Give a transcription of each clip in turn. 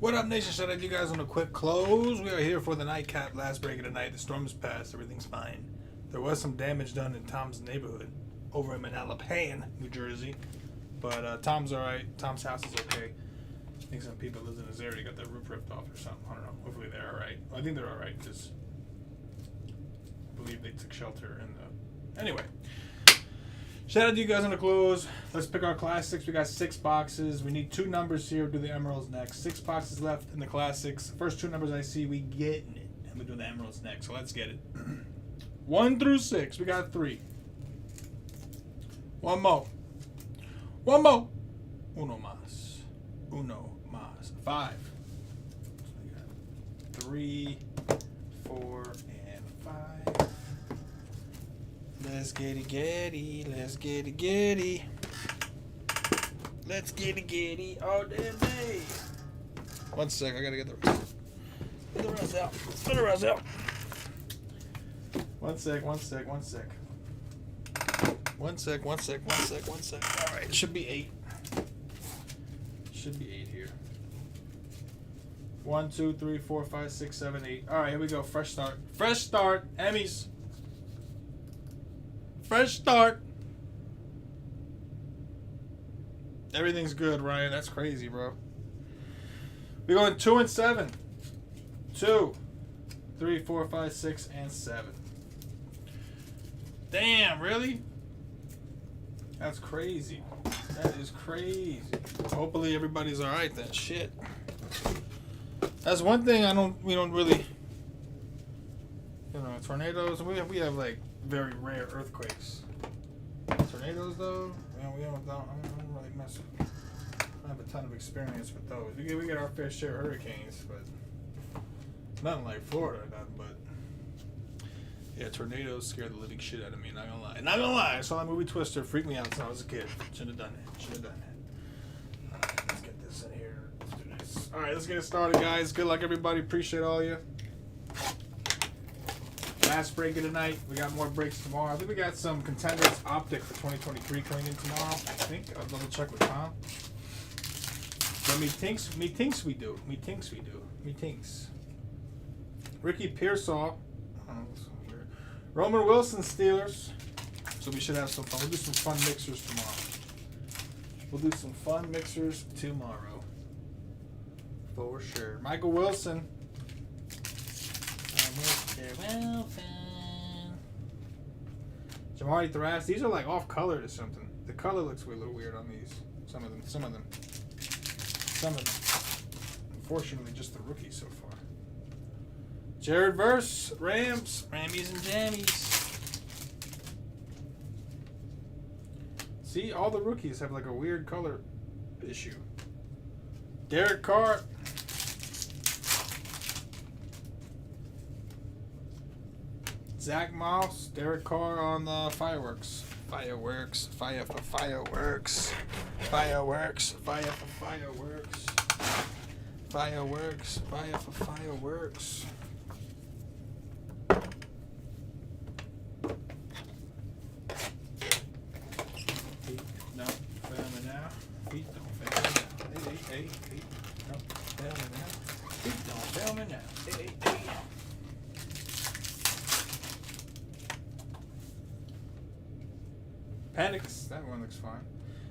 What up, Nation? Shout out to you guys on a quick close. We are here for the nightcap. Last break of the night. The storm is past. Everything's fine. There was some damage done in Tom's neighborhood over in Manalapan, New Jersey. But Tom's alright. Tom's house is okay. I think some people live in this area got their roof ripped off or something. I don't know. Hopefully they're alright. I think they're alright because I believe they took shelter in the... Anyway. Shout out to you guys on the close. Let's pick our classics. We got 6 boxes. We need 2 numbers here. We'll do the emeralds next. 6 boxes left in the classics. First 2 numbers I see, we getting it. And we do the emeralds next. So let's get it. 1 through 6. We got 3. One more. One more. Uno más. Uno más. 5. So we got 3, 4, and 5. Let's get it, getty. Let's get it, getty. Let's get it, getty all damn day. 1 sec, I gotta get the rest out. Get the rest out. 1 sec, 1 sec, 1 sec. 1 sec, 1 sec, 1 sec, 1 sec. Alright, it should be 8. Should be 8 here. 1, 2, 3, 4, 5, 6, 7, 8. Alright, here we go. Fresh start. Fresh start. Emmys. Fresh start. Everything's good, Ryan. That's crazy, bro. We're going 2 and 7. 2, 3, 4, 5, 6, and 7. Damn, really? That's crazy. That is crazy. Hopefully everybody's alright then. Shit. That's one thing we don't really, tornadoes. We have like very rare earthquakes. Tornadoes though, we don't really mess with. I don't have a ton of experience with those. We get our fair share of hurricanes, but nothing like Florida, but yeah, tornadoes scare the living shit out of me. Not gonna lie. I saw that movie Twister, freaked me out since I was a kid. Should have done that. Alright, let's get this in here. Let's do this. Alright, let's get it started, guys. Good luck, everybody. Appreciate all you. Last break of the night. We got more breaks tomorrow. I think we got some Contenders Optic for 2023 coming in tomorrow. I think. I'll double check with Tom. But me thinks we do. Ricky Pearsall. Roman Wilson Steelers. So we should have some fun. We'll do some fun mixers tomorrow. For sure. Michael Wilson. Jamari Thrash. These are like off colored or something. The color looks a little weird on these. Some of them. Unfortunately, just the rookies so far. Jared Verse, Rams, Rammies and Jammies. See, all the rookies have like a weird color issue. Derek Carr. Zach Moss, Derek Carr on the fireworks. Fire for fireworks. Feet don't fail me now. Feet don't fail me now. Hey. Panics. That one looks fine.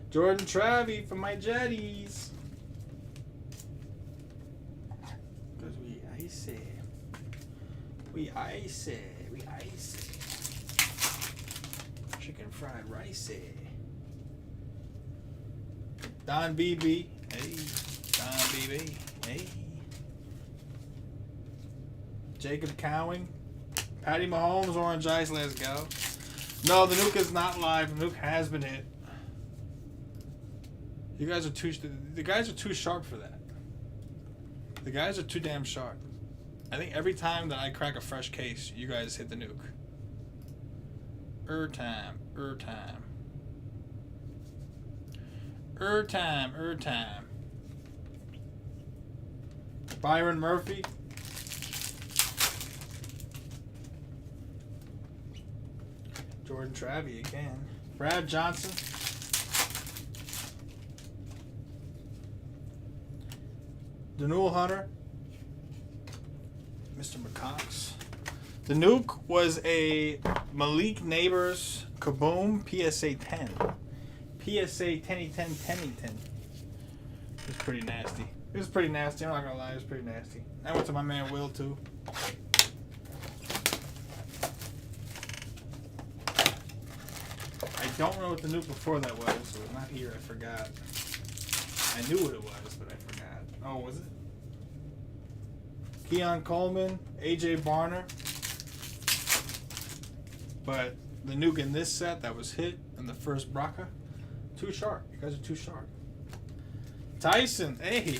Jordan Travey for my Jetties. Because we ice it. Chicken fried rice. Don BB. Hey. Don BB. Hey. Jacob Cowing. Patty Mahomes, orange ice, let's go. No, the nuke is not live. The nuke has been hit. You guys are the guys are too sharp for that. The guys are too damn sharp. I think every time that I crack a fresh case, you guys hit the nuke. Time. Byron Murphy. Jordan Travie again. Brad Johnson. Daniel Hunter. Mr. McCox. The nuke was a Malik Neighbors Kaboom PSA 10. PSA 10-10. It was pretty nasty. It was pretty nasty. I'm not gonna lie, it was pretty nasty. I went to my man Will too. I don't know what the nuke before that was, so it's not here. I forgot. I knew what it was, but I forgot. Oh, was it? Keon Coleman, AJ Barner. But the nuke in this set that was hit in the first Braca, too sharp. You guys are too sharp. Tyson, hey.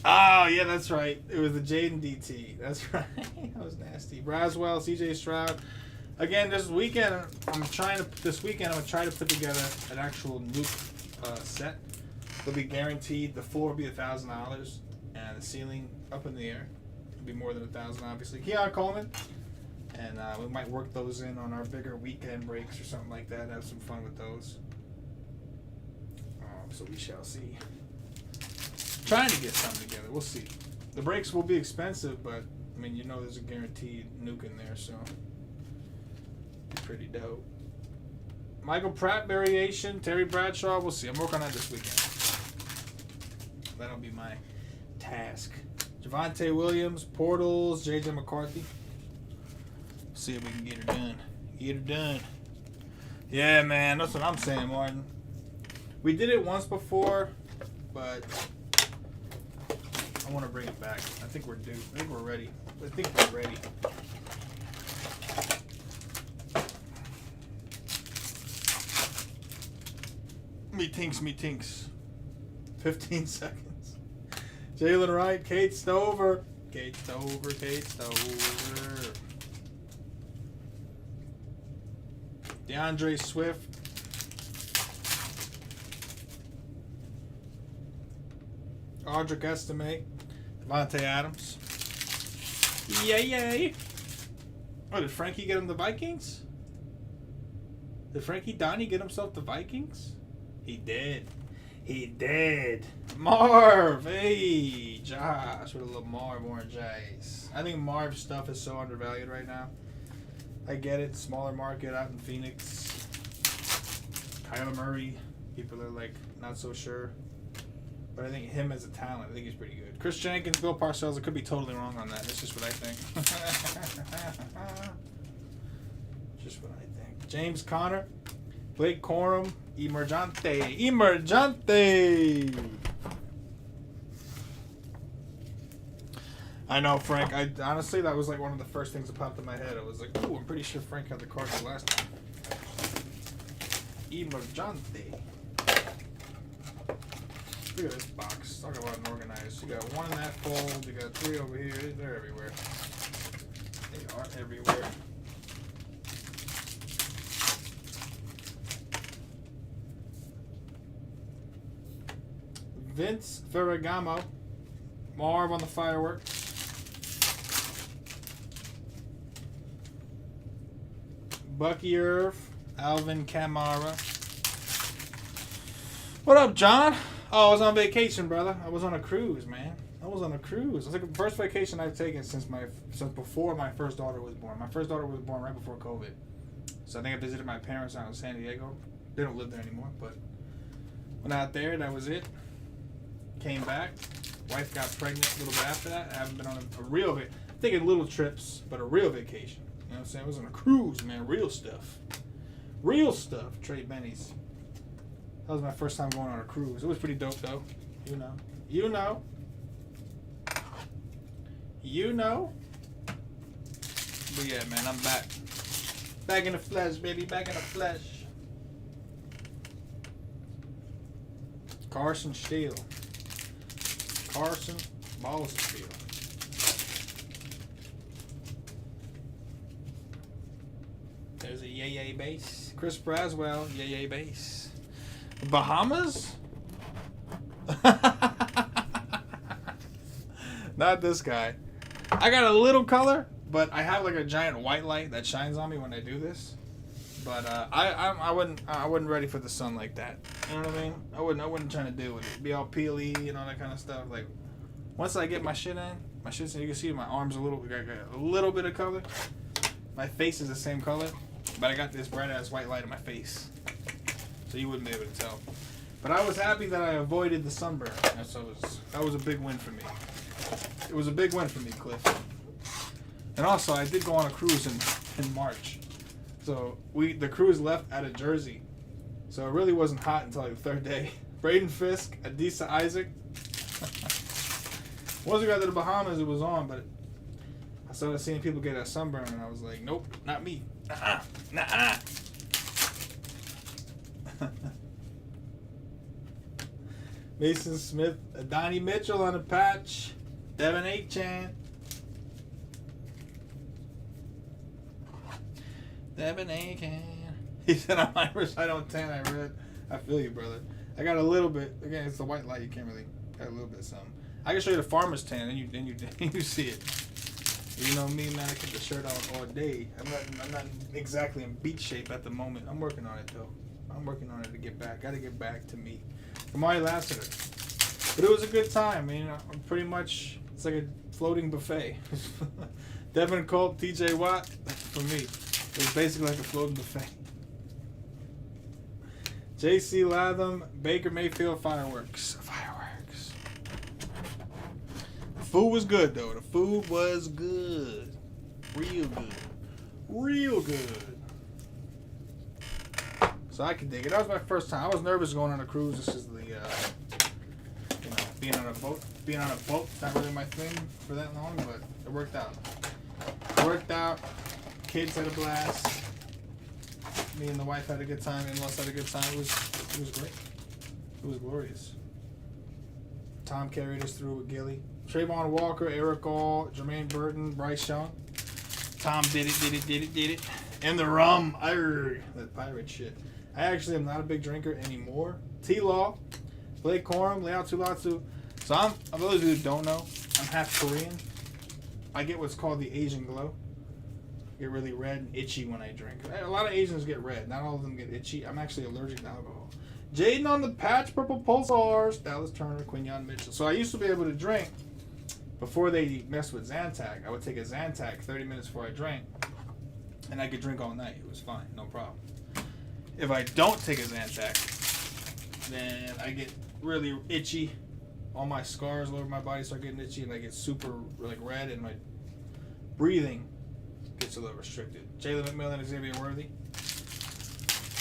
Oh, yeah, that's right. It was the Jaden DT. That's right. That was nasty. Braswell, CJ Stroud. Again, this weekend, I'm gonna try to put together an actual nuke set. It'll be guaranteed. The floor will be $1,000, and the ceiling up in the air. It'll be more than $1,000, obviously. Keon Coleman, and we might work those in on our bigger weekend breaks or something like that. Have some fun with those. So we shall see. Trying to get something together. We'll see. The breaks will be expensive, but I mean, you know, there's a guaranteed nuke in there, so it's pretty dope. Michael Pratt variation, Terry Bradshaw. We'll see. I'm working on that this weekend. That'll be my task. Javonte Williams, Portals, JJ McCarthy. See if we can get her done. Get her done. Yeah, man. That's what I'm saying, Martin. We did it once before, but I want to bring it back. I think we're due. I think we're ready. Me tinks. 15 seconds. Jalen Wright, Kate Stover. DeAndre Swift. Audric Estime. Devontae Adams. Yay. Oh, did Frankie get him the Vikings? Did Frankie Donnie get himself the Vikings? He did. Marv. Hey, Josh. With a little Marv orange eyes. I think Marv's stuff is so undervalued right now. I get it. Smaller market out in Phoenix. Kyler Murray. People are like not so sure. But I think him as a talent, I think he's pretty good. Chris Jenkins, Bill Parcells, I could be totally wrong on that. That's just what I think. Just what I think. James Conner, Blake Corum, Emergente. I know, Frank. Honestly, that was like one of the first things that popped in my head. I was like, ooh, I'm pretty sure Frank had the Cardinals last time. Emergente. Look at this box. Talk about unorganized. You got one in that fold. You got three over here. They're everywhere. They are everywhere. Vince Ferragamo. Marv on the fireworks. Bucky Irv. Alvin Kamara. What up, John? Oh, I was on vacation, brother. I was on a cruise, man. I was on a cruise. It was like the first vacation I've taken since before my first daughter was born. My first daughter was born right before COVID. So I think I visited my parents out in San Diego. They don't live there anymore, but went out there. That was it. Came back. Wife got pregnant a little bit after that. I haven't been on a real vacation. Taking little trips, but a real vacation. You know what I'm saying? I was on a cruise, man. Real stuff. Trey Benny's. That was my first time going on a cruise. It was pretty dope, though. You know. You know. But yeah, man, I'm back. Back in the flesh, baby. Back in the flesh. Carson Steele. Carson Balls of Steel. There's a yay bass. Chris Braswell, yay bass. Bahamas? Not this guy. I got a little color, but I have like a giant white light that shines on me when I do this. But I wasn't ready for the sun like that. You know what I mean? I wasn't trying to deal with it. Be all peely and all that kind of stuff. Like once I get my shit in, you can see my arms a little bit of color. My face is the same color, but I got this bright ass white light in my face, so you wouldn't be able to tell. But I was happy that I avoided the sunburn. So that was a big win for me. It was a big win for me, Cliff. And also, I did go on a cruise in March. So the cruise left out of Jersey. So it really wasn't hot until like the third day. Braden Fisk, Adisa Isaac. Once we got to the Bahamas, it was on, but I started seeing people get that sunburn, and I was like, nope, not me. Nuh-uh. Mason Smith, Donnie Mitchell on the patch. Devin Aichan. Devin Aichan. He said, I'm Irish, I don't tan. I read. I feel you, brother. I got a little bit. Again, it's the white light. You can't really. Got a little bit of something. I can show you the farmer's tan, and you see it. You know me, man. I keep the shirt on all day. I'm not exactly in beach shape at the moment. I'm working on it though. I'm working on it to get back. Got to get back to me. Kamari Lassiter. But it was a good time. You know, pretty much it's like a floating buffet. Devin Colt, T.J. Watt. For me, it was basically like a floating buffet. J.C. Latham, Baker Mayfield, fireworks. The food was good, though. The food was good. Real good. Real good. So I can dig it. That was my first time. I was nervous going on a cruise. This is the, being on a boat. Being on a boat, not really my thing for that long, but it worked out. Kids had a blast. Me and the wife had a good time. In-laws had a good time. It was great. It was glorious. Tom carried us through with Gilly. Trayvon Walker, Eric All, Jermaine Burton, Bryce Young. Tom did it. And the rum. That pirate shit. I actually am not a big drinker anymore. T-Law, Blake Corum, Leao Tulatu. So for those of you who don't know, I'm half Korean. I get what's called the Asian glow. I get really red and itchy when I drink. A lot of Asians get red. Not all of them get itchy. I'm actually allergic to alcohol. Jaden on the patch, Purple Pulsars, Dallas Turner, Quinyon Mitchell. So I used to be able to drink before they messed with Zantac. I would take a Zantac 30 minutes before I drank, and I could drink all night. It was fine, no problem. If I don't take a Zantac, then I get really itchy. All my scars all over my body start getting itchy, and I get super red, and my breathing gets a little restricted. Jalen McMillan, Xavier Worthy.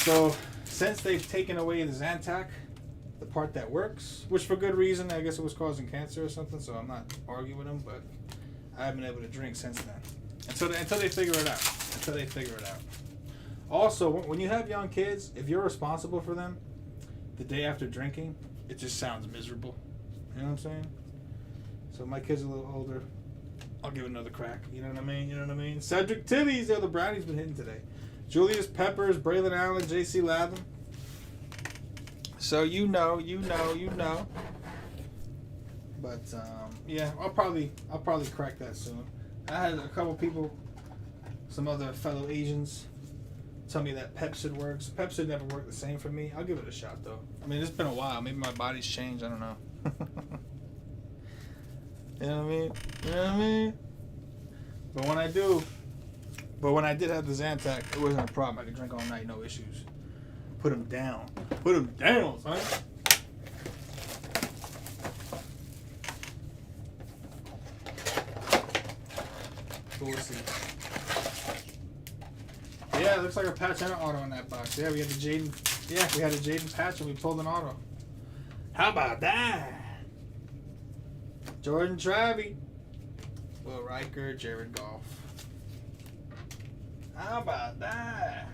So since they've taken away the Zantac, the part that works, which for good reason, I guess it was causing cancer or something, so I'm not arguing with them, but I haven't been able to drink since then. Until they figure it out. Also, when you have young kids, if you're responsible for them, the day after drinking, it just sounds miserable. You know what I'm saying? So my kid's a little older. I'll give it another crack. You know what I mean? Cedric Titties, the brownie's been hitting today. Julius Peppers, Braylon Allen, J.C. Latham. So you know. But yeah, I'll probably crack that soon. I had a couple people, some other fellow Asians, tell me that Pepsid works. Pepsid never worked the same for me. I'll give it a shot though. I mean, it's been a while. Maybe my body's changed. I don't know. You know what I mean? But when I did have the Zantac, it wasn't a problem. I could drink all night, no issues. Put them down, son. We'll see. Yeah, it looks like a patch and an auto in that box. Yeah, we had the Jaden. Yeah, we had a Jaden patch and we pulled an auto. How about that? Jordan Travie. Will Riker, Jared Goff. How about that?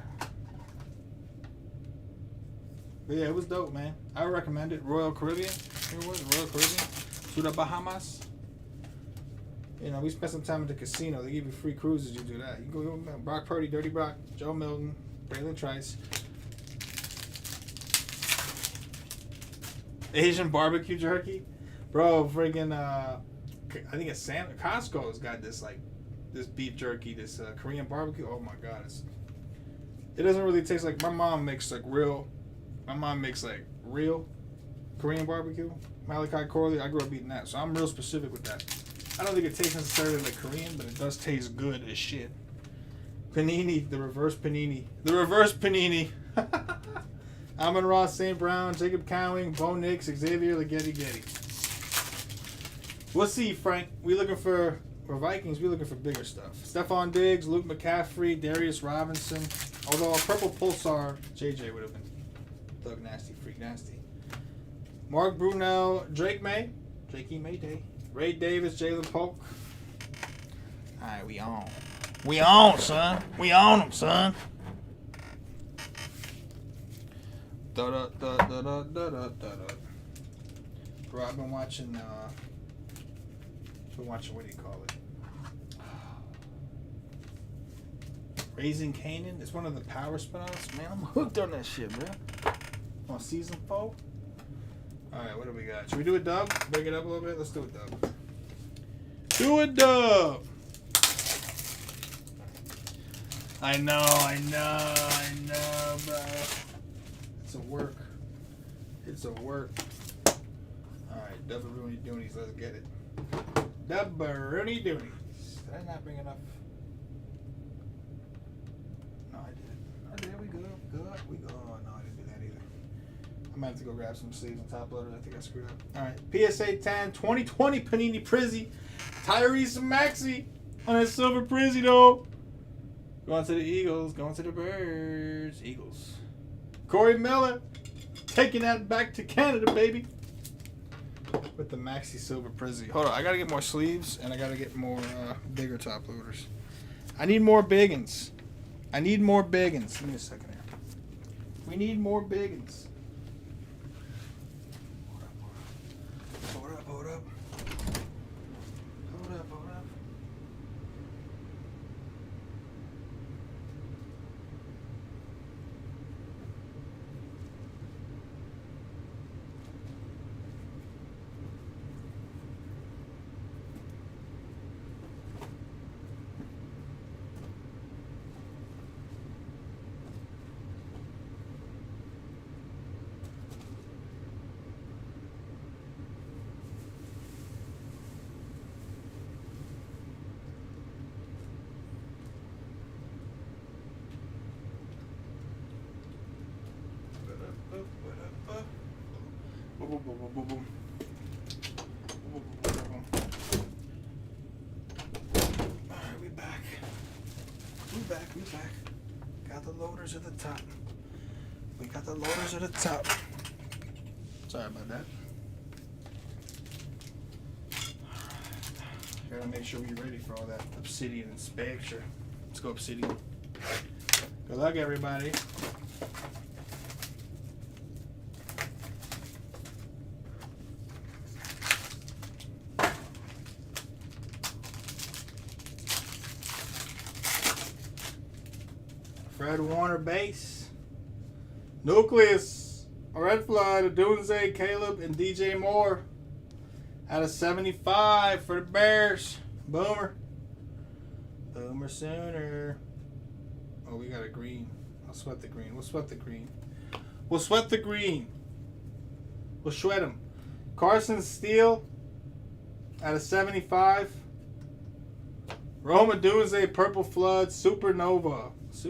But yeah, it was dope, man. I would recommend it. Royal Caribbean. Here it was, Royal Caribbean. To the Bahamas. You know, we spent some time at the casino. They give you free cruises. You do that. You go Brock Purdy, Dirty Brock, Joe Milton, Braylon Trice. Asian barbecue jerky, bro. Friggin' I think it's Costco's got this this beef jerky, this Korean barbecue. Oh my god, it doesn't really taste like my mom makes real. My mom makes real Korean barbecue. Malachi Corley, I grew up eating that, so I'm real specific with that. I don't think it tastes necessarily like Korean, but it does taste good as shit. Panini, the reverse panini. The reverse panini. Amon Ross, St. Brown, Jacob Cowing, Bo Nix, Xavier Leggetti. We'll see, Frank. We looking for Vikings, we looking for bigger stuff. Stephon Diggs, Luke McCaffrey, Darius Robinson. Although a purple pulsar, JJ would have been Thug Nasty, Freak Nasty. Mark Brunell, Drake May, Drakey Mayday. Ray Davis, Jalen Polk. Alright, we on. We on, son. We on them, son. Bro, I've been watching, what do you call it? Raising Kanan. It's one of the Power spin-offs. Man, I'm hooked on that shit, man. On season 4. Alright, what do we got? Should we do a dub? Bring it up a little bit? Let's do a dub. Do a dub! I know, bro. It's a work. Alright, Dubbaroonie Doonies, let's get it. Dubbaroonie Doonies. Did I not bring enough? No, I did. We good. We good. Oh, no, I didn't do that either. I might have to go grab some sleeves and top loaders. I think I screwed up. Alright, PSA 10, 2020 Panini Prizzy. Tyrese Maxey on that silver Prizzy, though. Going to the Eagles. Going to the Birds. Eagles. Corey Miller. Taking that back to Canada, baby. With the Maxi Silver Prizzy. Hold on. I got to get more sleeves. And I got to get more bigger top loaders. I need more biggins. Give me a second here. We need more biggins. Hold up. Boom. Alright, we back. Got the loaders at the top. Sorry about that. Gotta make sure we're ready for all that Obsidian inspection. Let's go Obsidian. Good luck, everybody. Fred Warner base. Nucleus. Red Fly, the Doomsday, Caleb, and DJ Moore. Out of 75 for the Bears. Boomer Sooner. Oh, we got a green. I'll sweat the green. We'll sweat the green. We'll shred him. Carson Steele. Out of 75. Roma Doomsday, Purple Flood, Supernova. It's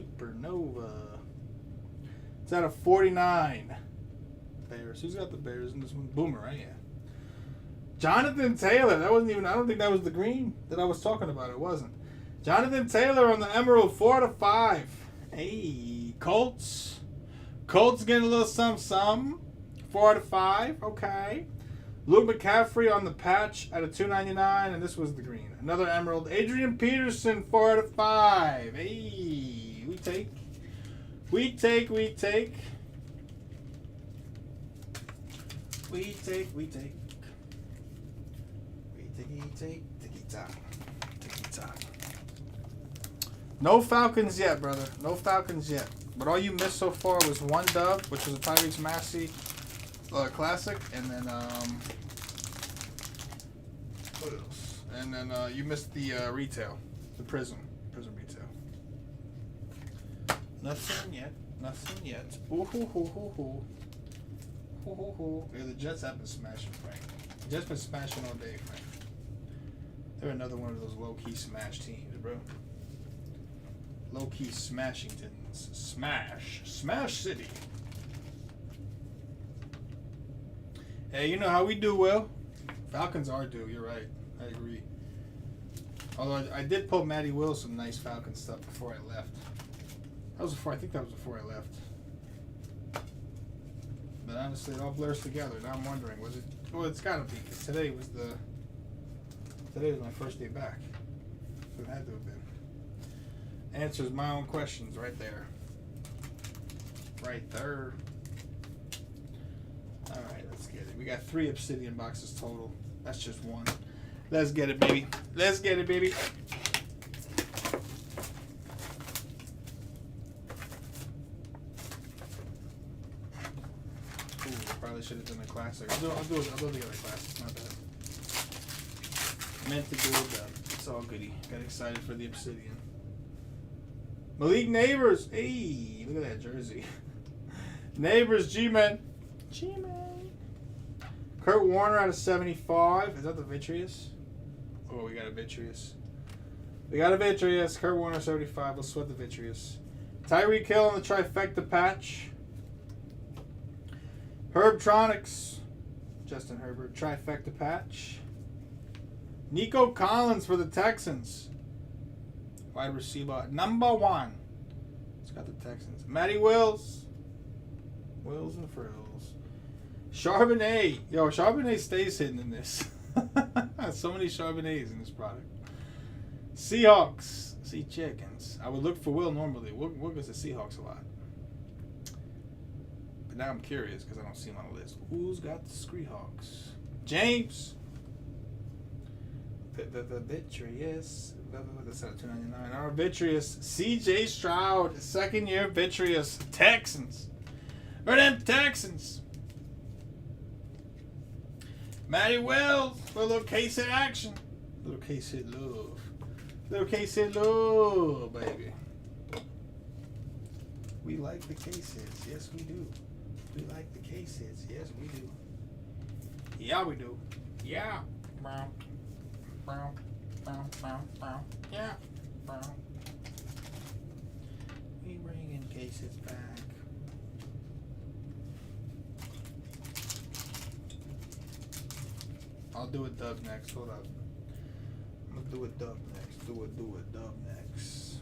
out of 49. Bears. Who's got the Bears in this one? Boomer, right? Yeah. Jonathan Taylor. That wasn't even. I don't think that was the green that I was talking about. It wasn't. Jonathan Taylor on the Emerald, 4 out of 5. Hey, Colts getting a little something. 4 out of 5. Okay. Luke McCaffrey on the patch at a $2.99, and this was the green. Another emerald. Adrian Peterson, 4 out of 5. Hey, we take. We take. We take. We take. We take. We take. Tiki-tock. Tiki-tock. No Falcons yet, brother. No Falcons yet. But all you missed so far was one dub, which was a Tyreek Massey Classic, and then what else? And then you missed the retail, the Prism retail. Nothing yet. Nothing yet. Ooh hoo hoo hoo hoo. Hoo hoo hoo. Yeah, the Jets have been smashing, Frank. The Jets been smashing all day, Frank. They're another one of those low-key smash teams, bro. Low-key Smashingtons. Smash City. Hey, you know how we do, Will. Falcons are due. You're right. I agree. Although I did pull Matty Will some nice Falcon stuff before I left. That was before. I think that was before I left. But honestly, it all blurs together. Now I'm wondering, was it? Well, it's gotta be, because today was my first day back. So it had to have been. Answers my own questions right there. Right there. Alright, let's get it. We got 3 Obsidian boxes total. That's just one. Let's get it, baby. Let's get it, baby. Ooh, probably should have done a classic. I'll do the other classics. My bad. Meant to do it done. It's all goody. Got excited for the Obsidian. Malik Neighbors. Hey, look at that jersey. Neighbors, G-Man. G-Man. Kurt Warner out of 75. Is that the Vitreous? Oh, we got a Vitreous. We got a Vitreous. Kurt Warner 75. Let's sweat the Vitreous. Tyreek Hill on the trifecta patch. Herbtronics. Justin Herbert. Trifecta patch. Nico Collins for the Texans. Wide receiver number 1. It's got the Texans. Matty Wills. Wills and Frills. Charbonnet. Yo, Charbonnet stays hidden in this. So many Charbonnets in this product. Seahawks. Sea Chickens. I would look for Will normally. Will goes to Seahawks a lot. But now I'm curious because I don't see him on the list. Who's got the Seahawks? James. The Vitreous. That's at $2.99. Our Vitreous. CJ Stroud. Second year Vitreous. Texans. For them Texans. Matty Wells for a little case of action. Little case of love. Little case of love, baby. We like the cases. Yes, we do. We like the cases. Yes, we do. Yeah, we do. Yeah. Brown. Brown. Brown. Brown. Brown. Yeah. Brown. We bringing cases back. I'll do a dub next. Hold up. I'm gonna do a dub next. Do a dub next.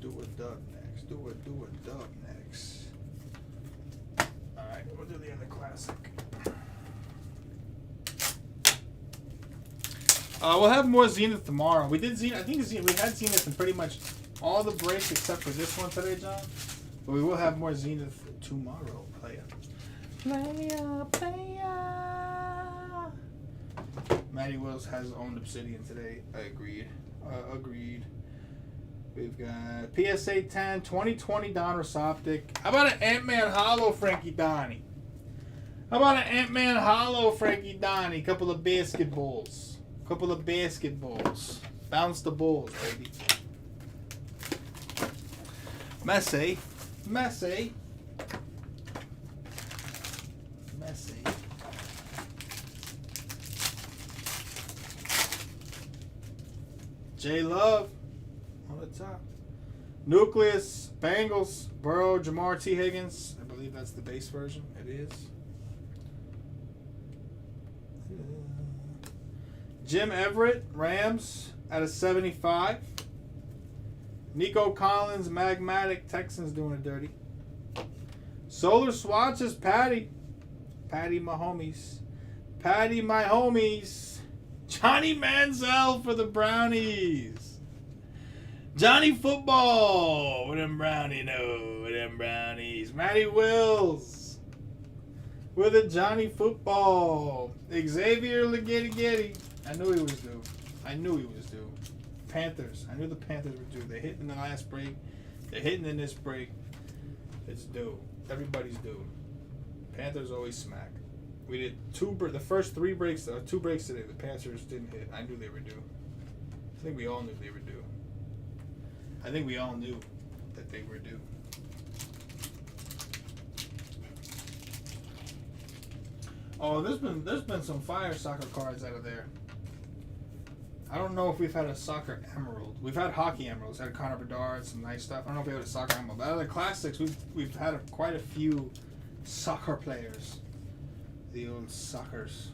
Do a dub next. Do a dub next. Alright, we'll do the other classic. We'll have more Zenith tomorrow. We did Zenith. I think we had Zenith in pretty much all the breaks except for this one today, John. But we will have more Zenith tomorrow, player. Matty Wills has owned Obsidian today. I agreed. Agreed. We've got PSA 10, 2020 Donruss Optic. How about an Ant-Man Hollow Frankie Donnie? How about an Ant-Man Hollow Frankie Donnie? Couple of basketballs. Bounce the balls, baby. Messy. J Love on the top. Nucleus, Bengals, Burrow, Jamar T. Higgins. I believe that's the base version. It is. Jim Everett, Rams, at a 75. Nico Collins, Magmatic, Texans doing it dirty. Solar swatches, Patty. Patty, my homies. Patty, my homies. Johnny Manziel for the Brownies. Johnny Football with them Brownie, no, with them Brownies. Matty Wills with a Johnny Football. Xavier Leggetti. I knew he was due. Panthers. I knew the Panthers were due. They hit in the last break. They're hitting in this break. It's due. Everybody's due. Panthers always smack. We did the first 2 breaks today. The Panthers didn't hit. I knew they were due. I think we all knew they were due. I think we all knew that they were due. Oh, there's been some fire soccer cards out of there. I don't know if we've had a soccer emerald. We've had hockey emeralds. Had Connor Bedard, some nice stuff. I don't know if we had a soccer emerald. But out of the classics, we've had quite a few soccer players. The old suckers.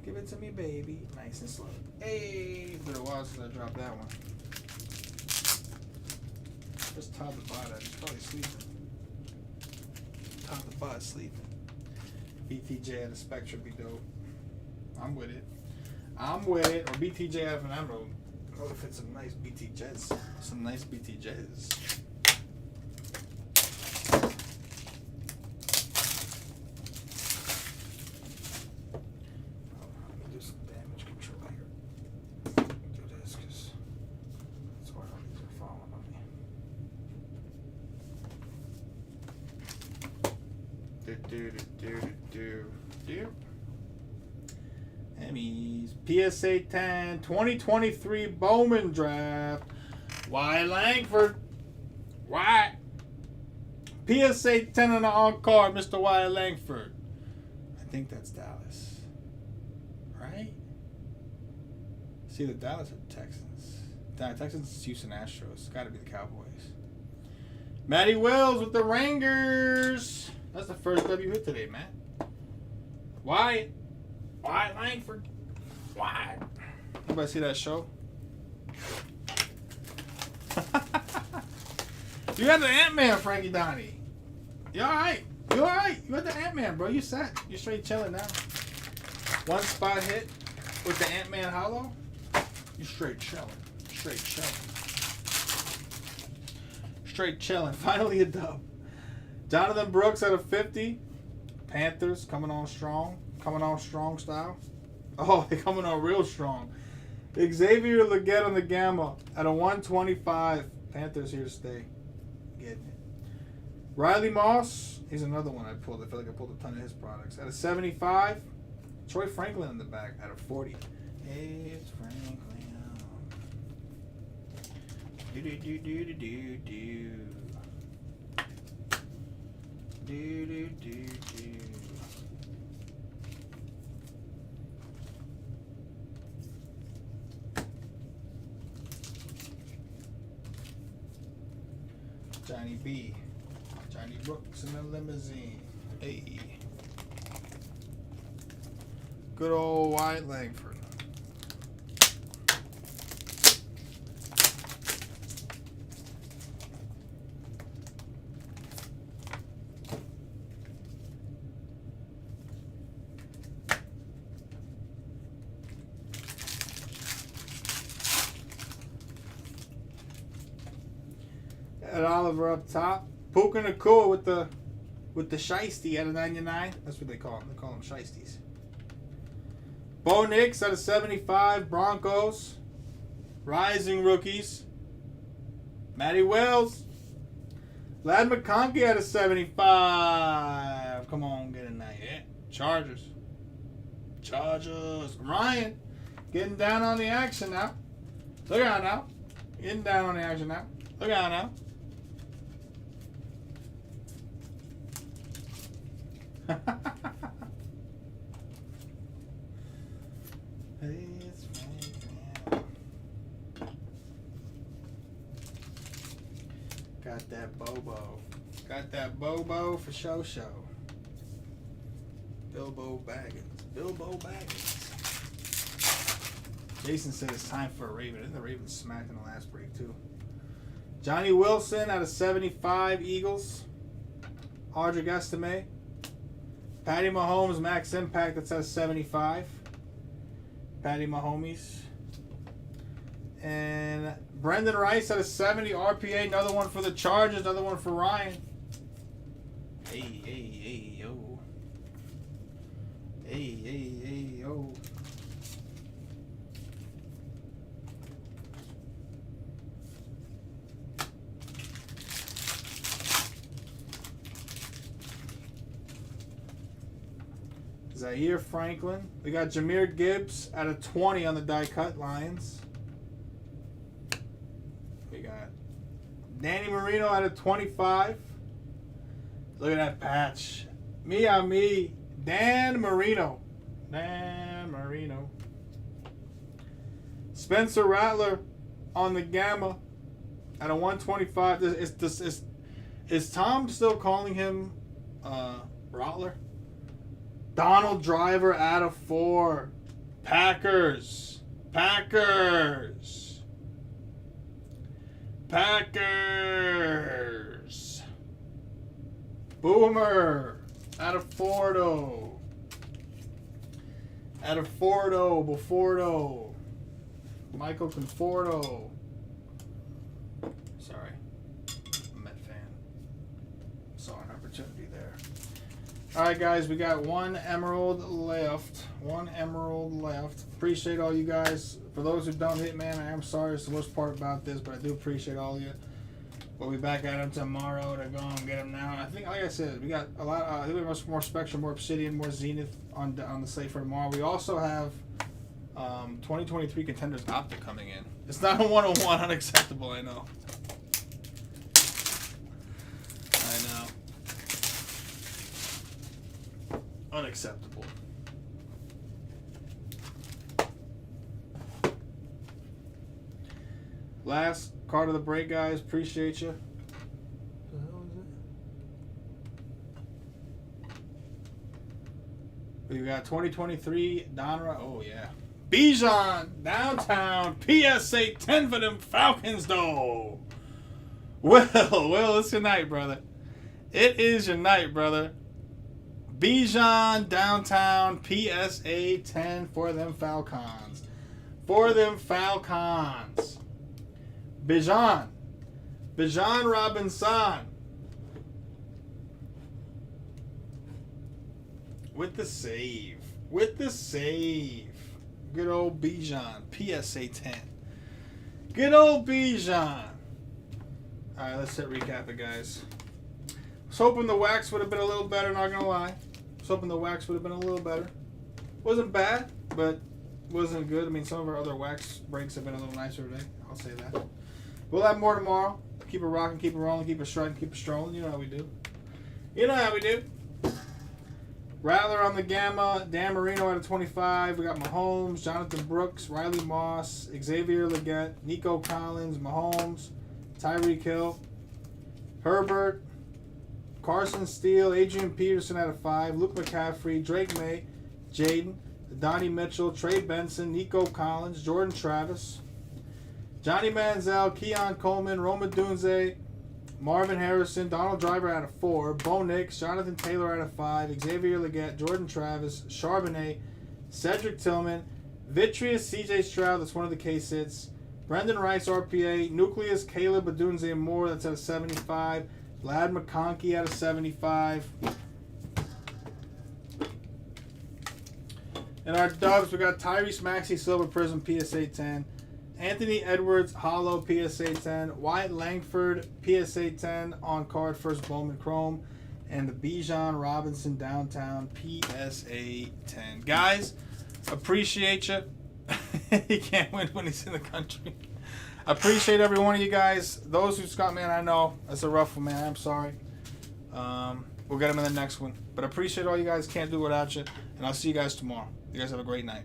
Give it to me, baby. Nice and slow. Hey, it's been a while since I dropped that one. Just Todd the Bot. He's probably sleeping. Todd the Bot sleeping. BTJ at a Spectra be dope. I'm with it. Or BTJ have an emerald. Oh, if it's some nice BTJs. Some nice BTJs. Emmys. PSA 10 2023 Bowman Draft. Wyatt Langford. Wyatt. PSA 10 on the on-card, Mr. Wyatt Langford. I think that's Dallas. Right? See, the Dallas or the Texans? Texans, Houston Astros. It's got to be the Cowboys. Matty Wells with the Rangers. That's the first W hit today, Matt. Wyatt Langford. Wyatt. Anybody see that show? You had the Ant-Man, Frankie Donnie. You alright? You had the Ant-Man, bro. You set. You straight chilling now. One spot hit with the Ant-Man hollow. You straight chilling. Straight chilling. Finally a dub. Jonathan Brooks at a 50. Panthers coming on strong. Coming on strong style. Oh, they're coming on real strong. Xavier Leggetti on the Gamma at a 125. Panthers here to stay. Getting it. Riley Moss. He's another one I pulled. I feel like I pulled a ton of his products. At a 75. Troy Franklin in the back at a 40. It's Franklin. Johnny B. Johnny Brooks in the limousine. Hey. Good old Wyatt Langford. Ed Oliver up top. Puka Nacua with the shiesty at a 99. That's what they call them. They call them shiesties. Bo Nix at a 75. Broncos. Rising rookies. Matty Wells. Lad McConkey at a 75. Come on, get in there. Yeah. Chargers. Ryan getting down on the action now. Look out now. Getting down on the action now. Look out now. Got that Bobo. Got that Bobo for show. Bilbo Baggins. Jason said it's time for a Raven. I think the Ravens smacked in the last break too. Johnny Wilson out of 75 Eagles. Audric Estime. Patty Mahomes, Max Impact, that's at 75. Patty Mahomes. And Brendan Rice at a 70 RPA. Another one for the Chargers. Another one for Ryan. Hey, yo. Hey, yo. Zaire Franklin. We got Jahmyr Gibbs at a 20 on the die cut Lions. We got Danny Marino at a 25. Look at that patch. Me, Dan Marino. Dan Marino. Spencer Rattler on the Gamma at a 125. Is Tom still calling him Rattler? Donald Driver out of 4. Packers. Boomer out of Fordo. Befordo. Michael Conforto. Sorry. I'm a Met fan. Saw an opportunity there. Alright guys, we got one emerald left. Appreciate all you guys. For those who don't hit, man, I am sorry. It's the worst part about this, but I do appreciate all of you. We'll be back at them tomorrow to go and get them now. I think, like I said, we got a lot. I think we have more Spectrum, more Obsidian, more Zenith on the slate for tomorrow. We also have 2023 Contenders Optic coming in. It's not a 101, unacceptable. I know. Unacceptable. Last card of the break, guys. Appreciate you. What the hell is it? We got 2023 Donra. Oh, yeah. Bijan downtown. PSA 10 for them Falcons, though. Well, it's your night, brother. It is your night, brother. Bijan downtown PSA 10 for them Falcons. Bijan Robinson with the save. Good old Bijan PSA 10. Good old Bijan. All right, let's recap it, guys. Was hoping the wax would have been a little better, not gonna lie. Was hoping the wax would have been a little better. Wasn't bad, but wasn't good. I mean, some of our other wax breaks have been a little nicer today. I'll say that. We'll have more tomorrow. Keep it rocking, keep it rolling, keep it striding, keep it strolling. You know how we do. Rattler on the Gamma. Dan Marino out of 25. We got Mahomes, Jonathan Brooks, Riley Moss, Xavier Legette, Nico Collins, Mahomes, Tyreek Hill, Herbert, Carson Steele, Adrian Peterson out of 5, Luke McCaffrey, Drake May, Jaden, Donnie Mitchell, Trey Benson, Nico Collins, Jordan Travis, Johnny Manziel, Keon Coleman, Roma Dunze, Marvin Harrison, Donald Driver out of 4, Bo Nix, Jonathan Taylor out of 5, Xavier Legette, Jordan Travis, Charbonnet, Cedric Tillman, Vitreous, CJ Stroud, that's one of the case hits, Brendan Rice, RPA, Nucleus, Caleb Adunze and Moore, that's out of 75, Lad McConkey out of 75. In our dubs, we got Tyrese Maxey, Silver Prism, PSA 10. Anthony Edwards, Hollow, PSA 10. Wyatt Langford, PSA 10 on card, first Bowman Chrome. And the Bijan Robinson Downtown, PSA 10. Guys, appreciate you. He can't win when he's in the country. Appreciate every one of you guys. Those who got, man, I know that's a rough one, man. I'm sorry. We'll get him in the next one. But I appreciate all you guys. Can't do without you. And I'll see you guys tomorrow. You guys have a great night.